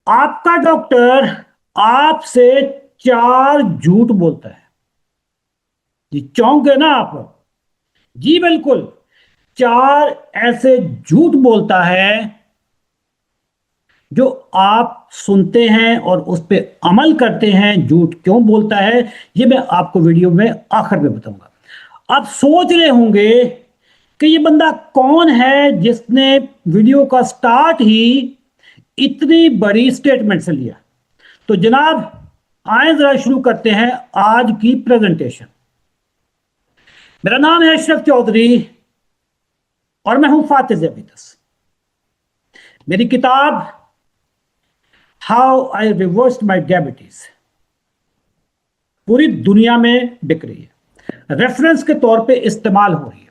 आपका डॉक्टर आपसे चार झूठ बोलता है। जी चौंक गए ना आप? जी बिल्कुल। चार ऐसे झूठ बोलता है जो आप सुनते हैं और उस पे अमल करते हैं। झूठ क्यों बोलता है ये मैं आपको वीडियो में आखिर में बताऊंगा। आप सोच रहे होंगे कि ये बंदा कौन है जिसने वीडियो का स्टार्ट ही इतनी बड़ी स्टेटमेंट से लिया। तो जनाब, आए जरा शुरू करते हैं आज की प्रेजेंटेशन। मेरा नाम है अशरफ चौधरी और मैं हूं फातिज ज़बीदस। मेरी किताब how I reversed my diabetes पूरी दुनिया में बिक रही है, रेफरेंस के तौर पे इस्तेमाल हो रही है।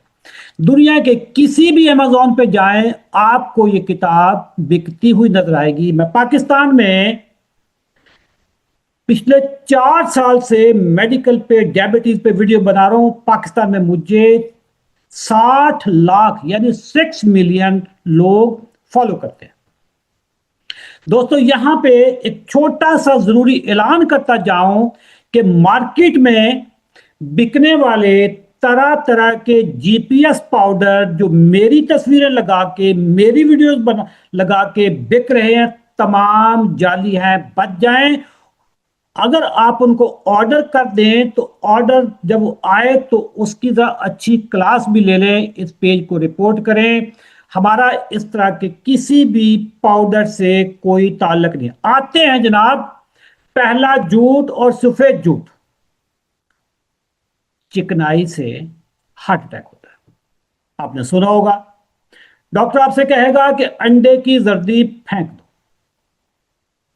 दुनिया के किसी भी अमेजोन पे जाएं, आपको ये किताब बिकती हुई नजर आएगी। मैं पाकिस्तान में पिछले 4 साल से मेडिकल पे डायबिटीज पे वीडियो बना रहा हूं। पाकिस्तान में मुझे 60 लाख यानी 6 मिलियन लोग फॉलो करते हैं। दोस्तों, यहां पे एक छोटा सा जरूरी ऐलान करता जाऊं कि मार्केट में बिकने वाले तरह तरह के जीपीएस पाउडर जो मेरी तस्वीरें लगा के, मेरी वीडियोस बना लगा के बिक रहे हैं, तमाम जाली हैं। बच जाएं। अगर आप उनको ऑर्डर कर दें तो ऑर्डर जब वो आए तो उसकी जरा अच्छी क्लास भी ले लें। इस पेज को रिपोर्ट करें। हमारा इस तरह के किसी भी पाउडर से कोई ताल्लुक नहीं। आते हैं जनाब, पहला झूठ और सफेद झूठ। चिकनाई से हार्ट अटैक होता है। आपने सुना होगा, डॉक्टर आपसे कहेगा कि अंडे की जर्दी फेंक दो।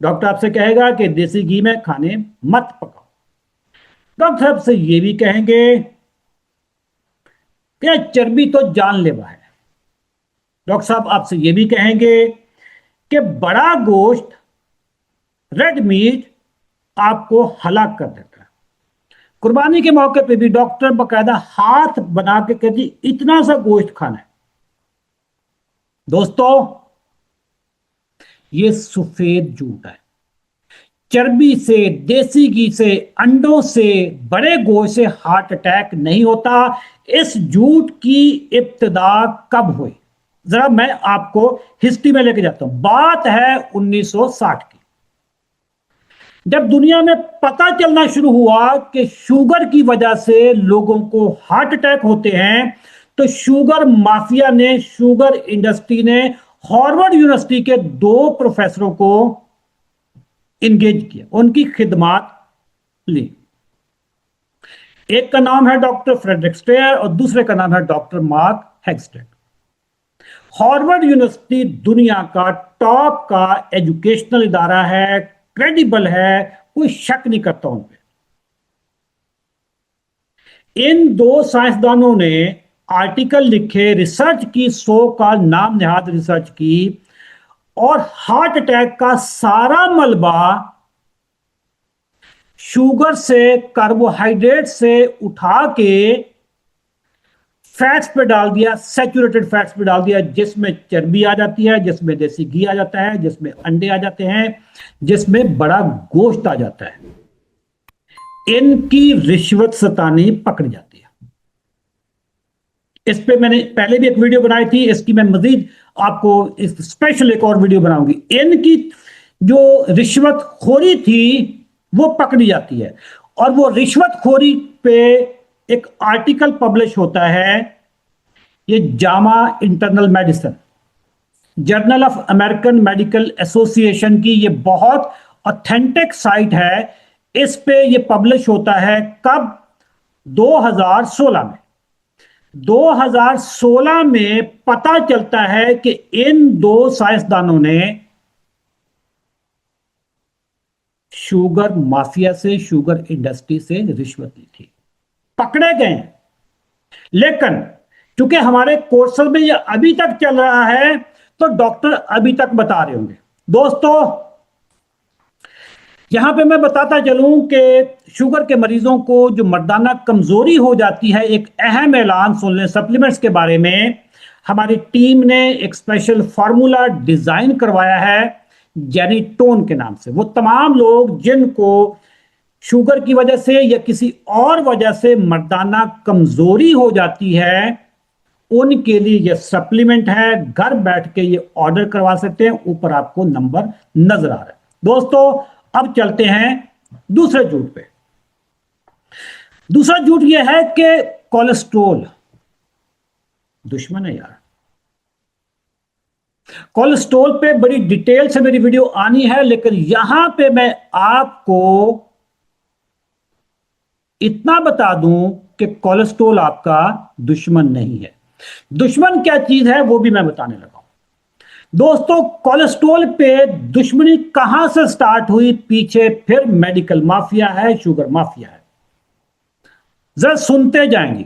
डॉक्टर आपसे कहेगा कि देसी घी में खाने मत पकाओ। डॉक्टर आपसे ये भी कहेंगे कि चर्बी तो जानलेवा है। डॉक्टर साहब आपसे ये भी कहेंगे कि बड़ा गोश्त, रेड मीट आपको हलाक कर देता है। कुर्बानी के मौके पे भी डॉक्टर बकायदा हाथ बना के कहती इतना सा गोश्त खाना है। दोस्तों, ये सफेद झूठ है। चर्बी से, देसी घी से, अंडों से, बड़े गोश्त से हार्ट अटैक नहीं होता। इस झूठ की इब्तिदा कब हुई, जरा मैं आपको हिस्ट्री में लेके जाता हूं। बात है 1960 की, जब दुनिया में पता चलना शुरू हुआ कि शुगर की वजह से लोगों को हार्ट अटैक होते हैं। तो शुगर माफिया ने, शुगर इंडस्ट्री ने हार्वर्ड यूनिवर्सिटी के 2 प्रोफेसरों को इंगेज किया, उनकी खिदमात ली। एक का नाम है डॉक्टर फ्रेडरिक स्टेयर और दूसरे का नाम है डॉक्टर मार्क हेगस्टेड। हार्वर्ड यूनिवर्सिटी दुनिया का टॉप का एजुकेशनल इदारा है, क्रेडिबल है, कोई शक नहीं करता उन पे। इन 2 साइंसदानों ने आर्टिकल लिखे, रिसर्च की, 100 का नाम नहाद रिसर्च की, और हार्ट अटैक का सारा मलबा शुगर से, कार्बोहाइड्रेट से उठा के फैट्स पे डाल दिया, सैचुरेटेड फैट्स पे डाल दिया, जिसमें चर्बी आ जाती है, जिसमें देसी घी आ जाता है, जिसमें अंडे आ जाते हैं, जिसमें बड़ा गोश्त आ जाता है। इनकी रिश्वत सतानी पकड़ जाती है। इस पे मैंने पहले भी एक वीडियो बनाई थी, इसकी मैं मजीद आपको इस स्पेशल एक और वीडियो बनाऊंगी। इनकी जो रिश्वत खोरी थी वो पकड़ी जाती है, और वो रिश्वत खोरी पे एक आर्टिकल पब्लिश होता है। ये Jama internal medicine, journal of American medical association की ये बहुत ऑथेंटिक साइट है। इस पे ये पब्लिश होता है कब? 2016 में। 2016 में पता चलता है कि इन 2 साइंसदानों ने शुगर माफिया से, शुगर इंडस्ट्री से रिश्वत ली थी, पकड़े गए। लेकिन क्योंकि हमारे कोर्सेज में ये अभी तक चल रहा है तो डॉक्टर अभी तक बता रहे होंगे। दोस्तों, यहां पे मैं बताता चलूं कि शुगर के मरीजों को जो मर्दाना कमजोरी हो जाती है, एक अहम ऐलान सुन लें सप्लीमेंट्स के बारे में। हमारी टीम ने एक स्पेशल फार्मूला डिजाइन करवाया है जेनिटोन के नाम से। वो तमाम लोग जिनको शुगर की वजह से या किसी और वजह से मर्दाना कमजोरी हो जाती है, उनके लिए यह सप्लीमेंट है। घर बैठ के ये ऑर्डर करवा सकते हैं, ऊपर आपको नंबर नजर आ रहा है। दोस्तों अब चलते हैं दूसरे झूठ पे। दूसरा झूठ यह है कि कोलेस्ट्रोल दुश्मन है यार। कोलेस्ट्रोल पे बड़ी डिटेल से मेरी वीडियो आनी है, लेकिन यहां पे मैं आपको इतना बता दूं कि कोलेस्ट्रोल आपका दुश्मन नहीं है। दुश्मन क्या चीज है वो भी मैं बताने लगा हूं। दोस्तों कोलेस्ट्रोल पे दुश्मनी कहां से स्टार्ट हुई, पीछे फिर मेडिकल माफिया है, शुगर माफिया है। जरा सुनते जाएंगे।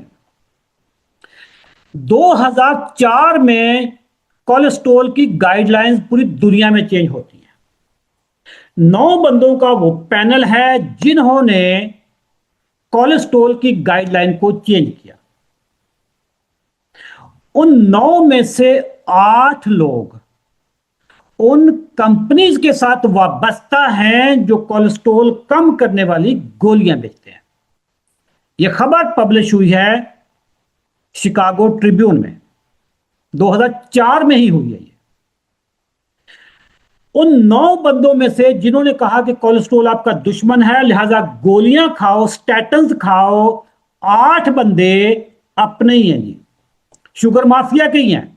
2004 में कोलेस्ट्रोल की गाइडलाइंस पूरी दुनिया में चेंज होती है। 9 बंदों का वो पैनल है जिन्होंने कोलेस्ट्रोल की गाइडलाइन को चेंज किया। उन 9 में से 8 लोग उन कंपनीज के साथ वाबस्ता हैं जो कोलेस्ट्रोल कम करने वाली गोलियां बेचते हैं। यह खबर पब्लिश हुई है शिकागो ट्रिब्यून में, 2004 में ही हुई है ये। उन 9 बंदों में से जिन्होंने कहा कि कोलेस्ट्रोल आपका दुश्मन है, लिहाजा गोलियां खाओ, स्टैटन्स खाओ, 8 बंदे अपने ही हैं जी, शुगर माफिया के ही हैं।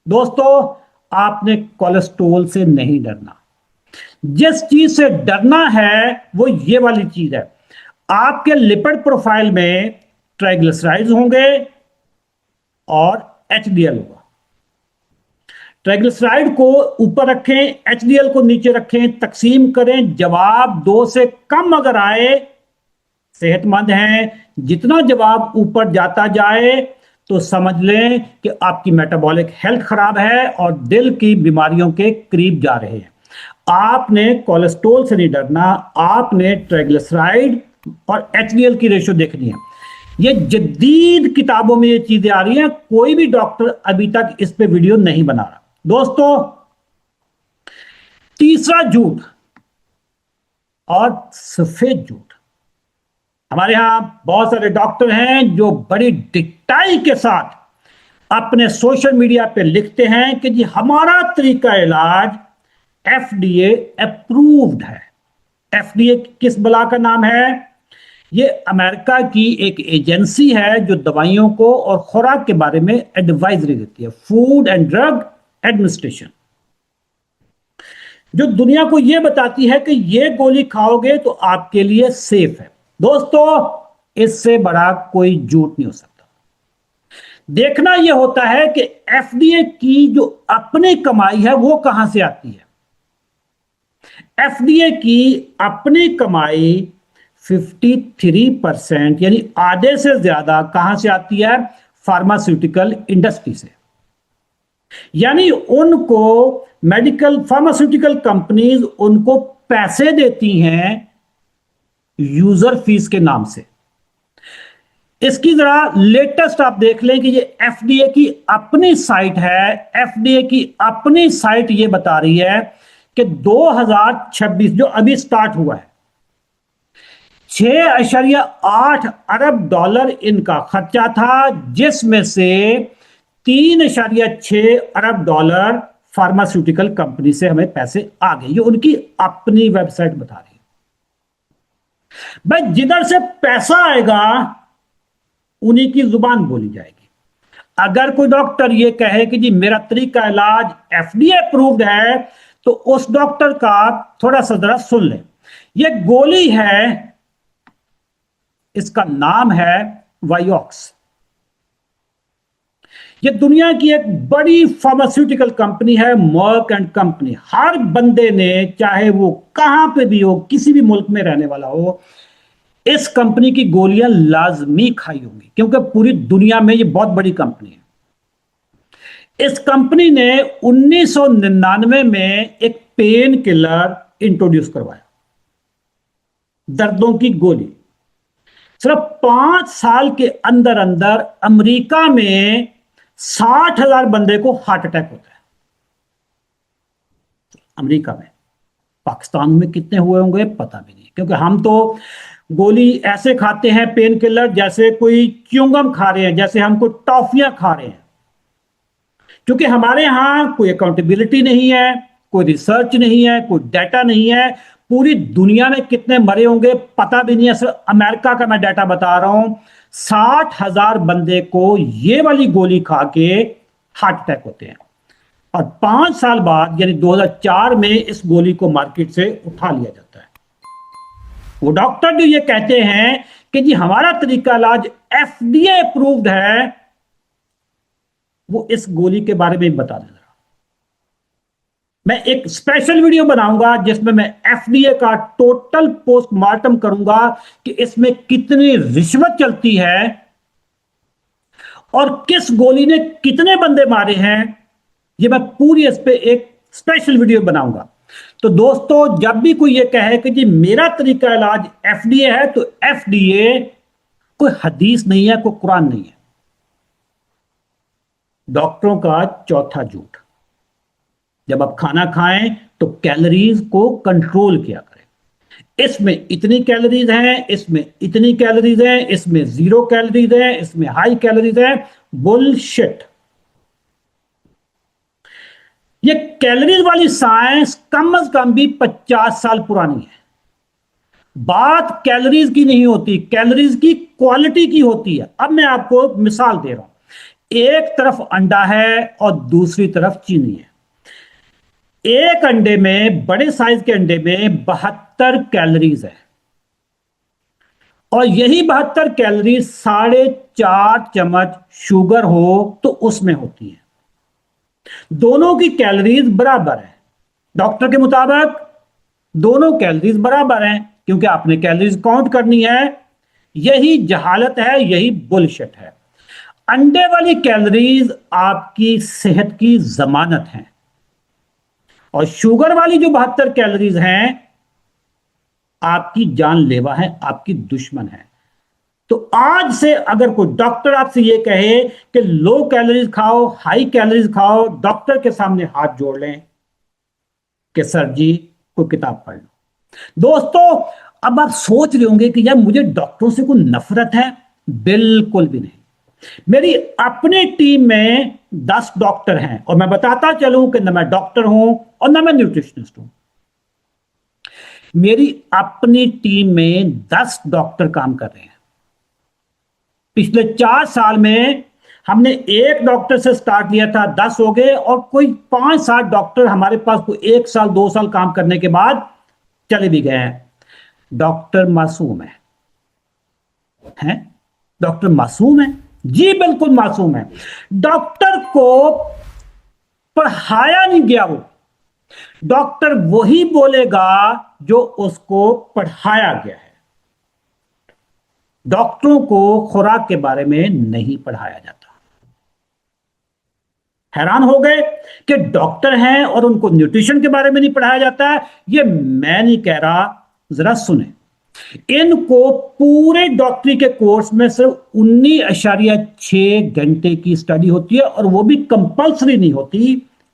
दोस्तों आपने कोलेस्ट्रोल से नहीं डरना। जिस चीज से डरना है वो ये वाली चीज है। आपके लिपिड प्रोफाइल में ट्राइग्लिसराइड्स होंगे और एचडीएल होगा। ट्राइग्लिसराइड को ऊपर रखें, एचडीएल को नीचे रखें, तकसीम करें। जवाब 2 से कम अगर आए सेहतमंद हैं, जितना जवाब ऊपर जाता जाए तो समझ लें कि आपकी मेटाबॉलिक हेल्थ खराब है और दिल की बीमारियों के करीब जा रहे हैं। आपने कोलेस्ट्रॉल से नहीं डरना, आपने ट्राइग्लिसराइड और एचडीएल की रेशो देखनी है। ये जदीद किताबों में ये चीजें आ रही हैं, कोई भी डॉक्टर अभी तक इस पे वीडियो नहीं बना रहा। दोस्तों तीसरा झूठ और सफेद झूठ। हमारे यहां बहुत सारे डॉक्टर हैं जो बड़ी डिटाई के साथ अपने सोशल मीडिया पे लिखते हैं कि जी हमारा तरीका इलाज एफडीए अप्रूव्ड है। एफडीए किस बला का नाम है? ये अमेरिका की एक एजेंसी है जो दवाइयों को और खुराक के बारे में एडवाइजरी देती है, फूड एंड ड्रग एडमिनिस्ट्रेशन, जो दुनिया को यह बताती है कि ये गोली खाओगे तो आपके लिए सेफ है। दोस्तों इससे बड़ा कोई झूठ नहीं हो सकता। देखना यह होता है कि एफडीए की जो अपनी कमाई है वो कहां से आती है। एफडीए की अपनी कमाई 53% यानी आधे से ज्यादा कहां से आती है? फार्मास्यूटिकल इंडस्ट्री से। यानी उनको मेडिकल फार्मास्यूटिकल कंपनीज उनको पैसे देती हैं यूजर फीस के नाम से। इसकी जरा लेटेस्ट आप देख लें कि ये एफडीए की अपनी साइट है। एफडीए की अपनी साइट ये बता रही है कि 2026 जो अभी स्टार्ट हुआ है, 6.8 अरब डॉलर इनका खर्चा था, जिसमें से 3.6 अरब डॉलर फार्मास्यूटिकल कंपनी से हमें पैसे आ गए। ये उनकी अपनी वेबसाइट बता रही है। भाई जिधर से पैसा आएगा उन्हीं की जुबान बोली जाएगी। अगर कोई डॉक्टर ये कहे कि जी मेरा तरीका इलाज एफडीए अप्रूव्ड है, तो उस डॉक्टर का थोड़ा सा जरा सुन ले। ये गोली है, इसका नाम है वायोक्स। ये दुनिया की एक बड़ी फार्मास्यूटिकल कंपनी है, मर्क एंड कंपनी। हर बंदे ने, चाहे वो कहां पे भी हो, किसी भी मुल्क में रहने वाला हो, इस कंपनी की गोलियां लाजमी खाई होंगी, क्योंकि पूरी दुनिया में ये बहुत बड़ी कंपनी है। इस कंपनी ने 1999 में एक पेन किलर इंट्रोड्यूस करवाया, दर्दों की गोली। सिर्फ 5 साल के अंदर अंदर अमेरिका में 60,000 बंदे को हार्ट अटैक होता है। अमेरिका में। पाकिस्तान में कितने हुए होंगे पता भी नहीं, क्योंकि हम तो गोली ऐसे खाते हैं पेन किलर जैसे कोई च्युइंगम खा रहे हैं, जैसे हम कोई टॉफियां खा रहे हैं। क्योंकि हमारे यहां कोई अकाउंटेबिलिटी नहीं है, कोई रिसर्च नहीं है, कोई डाटा नहीं है। पूरी दुनिया में कितने मरे होंगे पता भी नहीं है। सिर्फ अमेरिका का मैं डाटा बता रहा हूं, 60,000 बंदे को ये वाली गोली खा के हार्ट अटैक होते हैं। और 5 साल बाद यानी 2004 में इस गोली को मार्केट से उठा लिया जाता है। वो डॉक्टर जो ये कहते हैं कि जी हमारा तरीका इलाज एफडीए अप्रूव्ड है, वो इस गोली के बारे में बता दें। मैं एक स्पेशल वीडियो बनाऊंगा जिसमें मैं एफडीए का टोटल पोस्टमार्टम करूंगा कि इसमें कितनी रिश्वत चलती है और किस गोली ने कितने बंदे मारे हैं। ये मैं पूरी इस पे एक स्पेशल वीडियो बनाऊंगा। तो दोस्तों, जब भी कोई ये कहे कि जी मेरा तरीका इलाज एफडीए है, तो एफडीए कोई हदीस नहीं है, कोई कुरान नहीं है। डॉक्टरों का चौथा झूठ। जब आप खाना खाएं तो कैलोरीज को कंट्रोल किया करें। इसमें इतनी कैलोरीज हैं, इसमें इतनी कैलोरीज हैं, इसमें 0 कैलोरीज हैं, इसमें हाई कैलोरीज हैं। बुलशिट। ये कैलोरीज वाली साइंस कम से कम भी 50 साल पुरानी है। बात कैलोरीज की नहीं होती, कैलोरीज की क्वालिटी की होती है। अब मैं आपको मिसाल दे रहा हूं। एक तरफ अंडा है और दूसरी तरफ चीनी है। एक अंडे में, बड़े साइज के अंडे में 72 कैलोरीज है और यही 72 कैलोरीज 4.5 चम्मच शुगर हो तो उसमें होती है। दोनों की कैलोरीज बराबर है। डॉक्टर के मुताबिक दोनों कैलोरीज बराबर हैं, क्योंकि आपने कैलोरीज काउंट करनी है। यही जहालत है, यही बुलशिट है। अंडे वाली कैलोरीज आपकी सेहत की जमानत है और शुगर वाली जो 72 कैलोरीज हैं आपकी जानलेवा है, आपकी दुश्मन है। तो आज से अगर कोई डॉक्टर आपसे ये कहे कि लो कैलोरीज खाओ, हाई कैलोरीज खाओ, डॉक्टर के सामने हाथ जोड़ लें कि सर जी कोई किताब पढ़ लो। दोस्तों, अब आप सोच रहे होंगे कि यार मुझे डॉक्टरों से कोई नफरत है। बिल्कुल भी नहीं। मेरी अपनी टीम में 10 डॉक्टर हैं और मैं बताता चलूं कि ना मैं डॉक्टर हूं और ना मैं न्यूट्रिशनिस्ट हूं। मेरी अपनी टीम में 10 डॉक्टर काम कर रहे हैं। पिछले 4 साल में हमने एक डॉक्टर से स्टार्ट लिया था, 10 हो गए और कोई 5-7 डॉक्टर हमारे पास कोई 1 साल 2 साल काम करने के बाद चले भी गए हैं। डॉक्टर मासूम है? डॉक्टर मासूम है? जी बिल्कुल मासूम है। डॉक्टर को पढ़ाया नहीं गया। वो डॉक्टर वही बोलेगा जो उसको पढ़ाया गया है। डॉक्टरों को खुराक के बारे में नहीं पढ़ाया जाता। हैरान हो गए कि डॉक्टर हैं और उनको न्यूट्रिशन के बारे में नहीं पढ़ाया जाता है। ये मैं नहीं कह रहा, जरा सुने। इनको पूरे डॉक्टरी के कोर्स में सिर्फ 19.6 घंटे की स्टडी होती है और वो भी कंपल्सरी नहीं होती,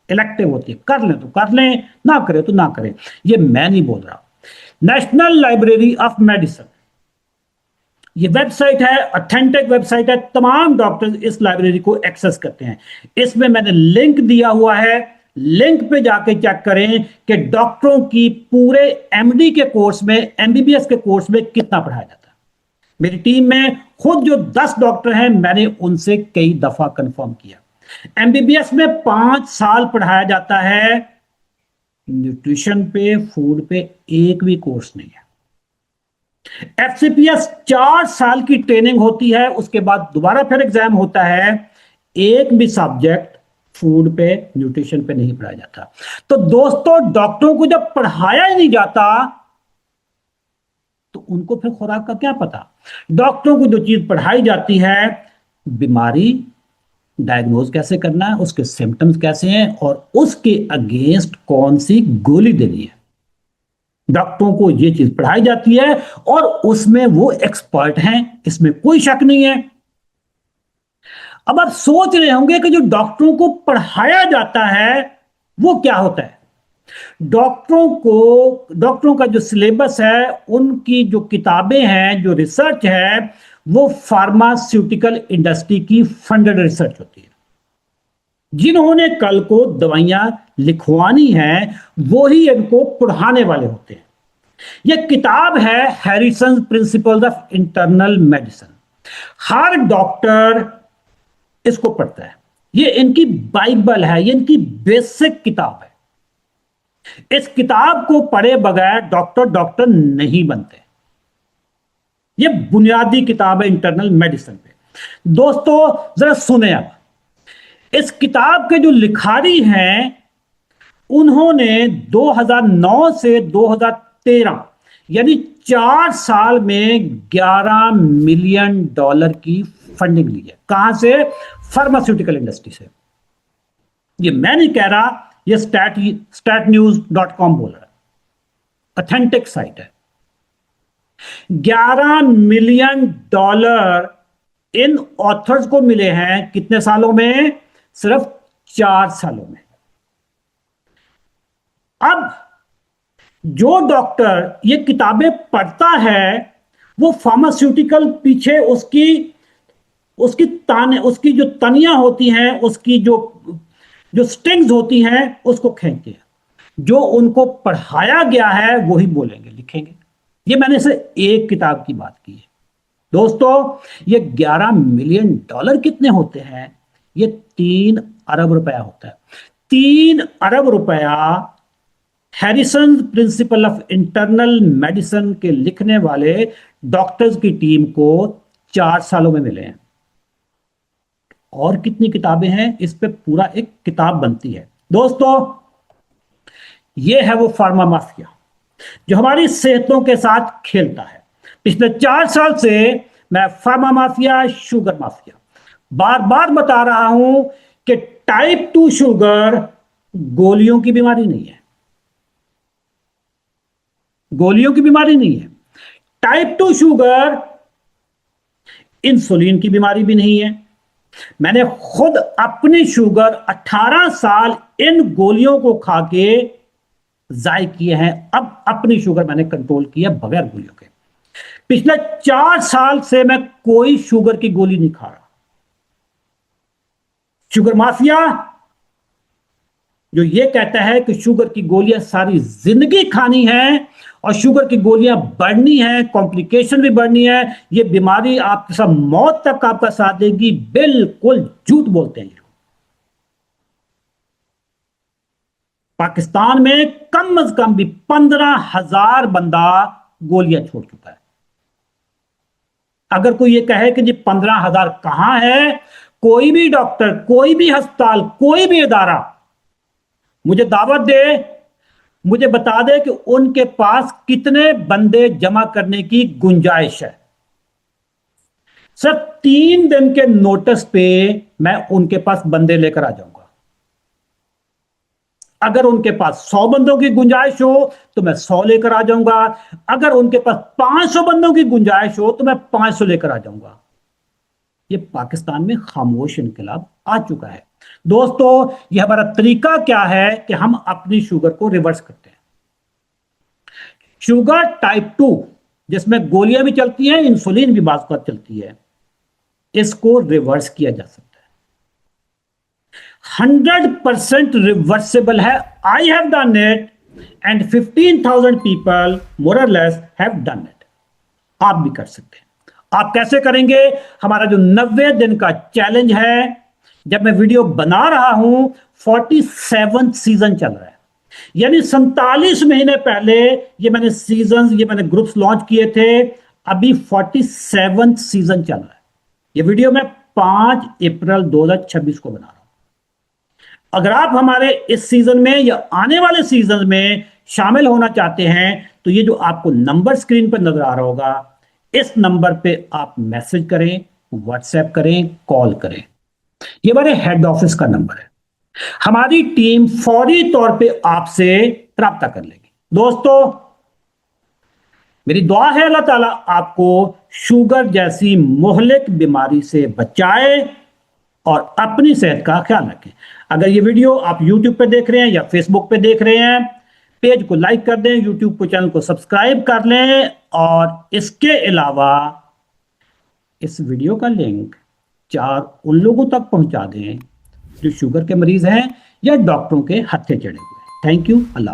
इलेक्टिव होती है। कर लें तो कर लें, ना करें तो ना करें। ये मैं नहीं बोल रहा। नेशनल लाइब्रेरी ऑफ मेडिसिन ये वेबसाइट है, ऑथेंटिक वेबसाइट है। तमाम डॉक्टर्स इस लाइब्रेरी को एक्सेस करते हैं। इसमें मैंने लिंक दिया हुआ है, लिंक पे जाके चेक करें कि डॉक्टरों की पूरे एमडी के कोर्स में, एमबीबीएस के कोर्स में कितना पढ़ाया जाता है। मेरी टीम में खुद जो 10 डॉक्टर हैं, मैंने उनसे कई दफा कंफर्म किया। एमबीबीएस में 5 साल पढ़ाया जाता है, न्यूट्रिशन पे, फूड पे एक भी कोर्स नहीं है। एफसीपीएस 4 साल की ट्रेनिंग होती है, उसके बाद दोबारा फिर एग्जाम होता है। एक भी सब्जेक्ट फूड पे, न्यूट्रिशन पे नहीं पढ़ाया जाता। तो दोस्तों, डॉक्टरों को जब पढ़ाया ही नहीं जाता तो उनको फिर खुराक का क्या पता। डॉक्टरों को जो चीज पढ़ाई जाती है, बीमारी डायग्नोज कैसे करना है, उसके सिम्टम्स कैसे हैं और उसके अगेंस्ट कौन सी गोली देनी है, डॉक्टरों को यह चीज पढ़ाई जाती है और उसमें वो एक्सपर्ट हैं, इसमें कोई शक नहीं है। अब आप सोच रहे होंगे कि जो डॉक्टरों को पढ़ाया जाता है वो क्या होता है। डॉक्टरों का जो सिलेबस है, उनकी जो किताबें हैं, जो रिसर्च है, वो फार्मास्यूटिकल इंडस्ट्री की फंडेड रिसर्च होती है। जिन्होंने कल को दवाइयां लिखवानी हैं, वो ही इनको पढ़ाने वाले होते हैं। यह किताब है Harrison principles of internal medicine. Her doctor इसको पढ़ता है। ये इनकी बाइबल है, ये इनकी बेसिक किताब है। इस किताब को पढ़े बगैर डॉक्टर डॉक्टर नहीं बनते। ये बुनियादी किताब है इंटरनल मेडिसिन पे। दोस्तों जरा सुने आप। इस किताब के जो लिखारी हैं, उन्होंने 2009 से 2013 यानी 4 साल में $11 मिलियन की फंडिंग ली है। कहां से? फार्मास्यूटिकल इंडस्ट्री से। ये मैं नहीं कह रहा, ये statnews.com बोल रहा है, ऑथेंटिक साइट है। $11 मिलियन इन ऑथर्स को मिले हैं। कितने सालों में? सिर्फ 4 सालों में। अब जो डॉक्टर ये किताबें पढ़ता है, वो फार्मास्यूटिकल पीछे उसकी जो तनियां होती हैं, उसकी जो जो स्ट्रिंग्स होती हैं, उसको खींचते हैं। जो उनको पढ़ाया गया है वही बोलेंगे, लिखेंगे। ये मैंने सिर्फ एक किताब की बात की है। दोस्तों, ये $11 मिलियन कितने होते हैं? ये 3 अरब रुपया होता है। 3 अरब रुपया Harrison principle of internal medicine के लिखने वाले डॉक्टर्स की टीम को 4 सालों में मिले हैं। और कितनी किताबें हैं? इस पे पूरा एक किताब बनती है। दोस्तों, ये है वो फार्मा माफिया जो हमारी सेहतों के साथ खेलता है। पिछले 4 साल से मैं फार्मा माफिया, शुगर माफिया बार बार बता रहा हूं कि टाइप 2 शुगर गोलियों की बीमारी नहीं है। गोलियों की बीमारी नहीं है। टाइप 2 शुगर इंसुलिन की बीमारी भी नहीं है। मैंने खुद अपनी शुगर 18 साल इन गोलियों को खा के जाय किए हैं। अब अपनी शुगर मैंने कंट्रोल की है बगैर गोलियों के। पिछले 4 साल से मैं कोई शुगर की गोली नहीं खा रहा। शुगर माफिया जो ये कहता है कि शुगर की गोलियां सारी जिंदगी खानी है और शुगर की गोलियां बढ़नी है, कॉम्प्लिकेशन भी बढ़नी है, ये बीमारी आपके साथ मौत तक आपका साथ देगी, बिल्कुल झूठ बोलते हैं ये लोग। पाकिस्तान में कम से कम भी 15,000 बंदा गोलियां छोड़ चुका है। अगर कोई ये कहे कि जी 15,000 कहां है, कोई भी डॉक्टर, कोई भी अस्पताल, कोई भी इदारा मुझे दावत दे, मुझे बता दे कि उनके पास कितने बंदे जमा करने की गुंजाइश है। सिर्फ 3 दिन के नोटिस पे मैं उनके पास बंदे लेकर आ जाऊंगा। अगर उनके पास 100 बंदों की गुंजाइश हो तो मैं 100 लेकर आ जाऊंगा। अगर उनके पास 500 बंदों की गुंजाइश हो तो मैं 500 लेकर आ जाऊंगा। ये पाकिस्तान में खामोश इनकलाब आ चुका है। दोस्तों, यह हमारा तरीका क्या है कि हम अपनी शुगर को रिवर्स करते हैं। शुगर टाइप 2 जिसमें गोलियां भी चलती हैं, इंसुलिन भी बात चलती है, इसको रिवर्स किया जा सकता है। 100% रिवर्सेबल है। I have done it and 15,000 people more और लेस हैव डन इट। आप भी कर सकते हैं। आप कैसे करेंगे? हमारा जो 90 दिन का चैलेंज है, जब मैं वीडियो बना रहा हूं, 47 सीजन चल रहा है, यानी 47 महीने पहले ये मैंने ग्रुप्स लॉन्च किए थे। अभी 47 सीजन चल रहा है। ये वीडियो मैं 5 अप्रैल 2026 को बना रहा हूं। अगर आप हमारे इस सीजन में या आने वाले सीजन में शामिल होना चाहते हैं, तो ये जो आपको नंबर स्क्रीन पर नजर आ रहा होगा, इस नंबर पे आप मैसेज करें, व्हाट्सएप करें, कॉल करें। ये हमारे हेड ऑफिस का नंबर है। हमारी टीम फौरी तौर पे आपसे राब्ता कर लेगी। दोस्तों, मेरी दुआ है अल्लाह ताला आपको शुगर जैसी मुहलिक बीमारी से बचाए और अपनी सेहत का ख्याल रखें। अगर ये वीडियो आप YouTube पे देख रहे हैं या Facebook पे देख रहे हैं, पेज को लाइक कर दें, YouTube को चैनल को सब्सक्राइब कर लें, और इसके अलावा इस वीडियो का लिंक 4 उन लोगों तक पहुंचा दें जो शुगर के मरीज हैं या डॉक्टरों के हत्थे चढ़े हुए हैं। Thank you. अल्लाह हाफिज़।